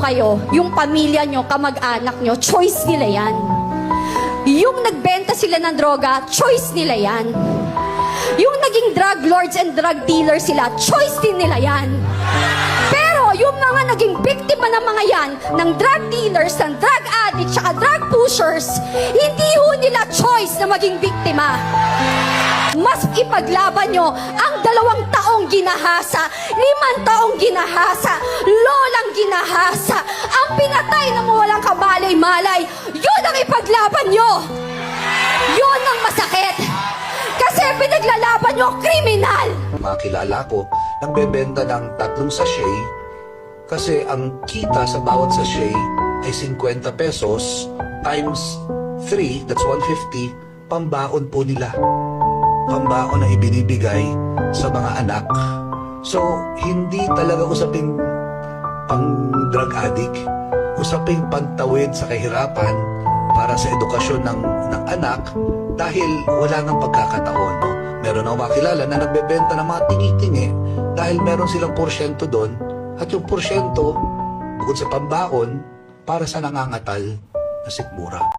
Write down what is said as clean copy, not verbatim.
kayo, yung pamilya nyo, kamag-anak nyo, choice nila yan. Yung nagbenta sila ng droga, choice nila yan. Yung naging drug lords and drug dealers sila, choice din nila yan. Pero yung mga naging biktima ng mga yan, ng drug dealers, ng drug addicts, saka drug pushers, hindi ho nila choice na maging biktima. Mas ipaglaban nyo ang 2 taong ginahasa, 5 taong ginahasa, lolang ginahasa, ang pinatay na walang kamalay-malay. Yun ang ipaglaban nyo. Yun ang masakit. Kasi pinaglalaban nyo, kriminal. Mga kilala ko, nagbebenta ng 3 sachet kasi ang kita sa bawat sachet ay 50 pesos times 3, that's 150, pambaon po nila. Pambaon na ibinibigay sa mga anak. So, hindi talaga usaping pang drug addict, usaping pantawid sa kahirapan para sa edukasyon ng anak dahil wala nang pagkakataon. No? Meron ako makilala na nagbebenta ng mga tingi-tingi dahil meron silang porsyento doon at yung porsyento bukod sa pambaon para sa nangangatal na sikmura.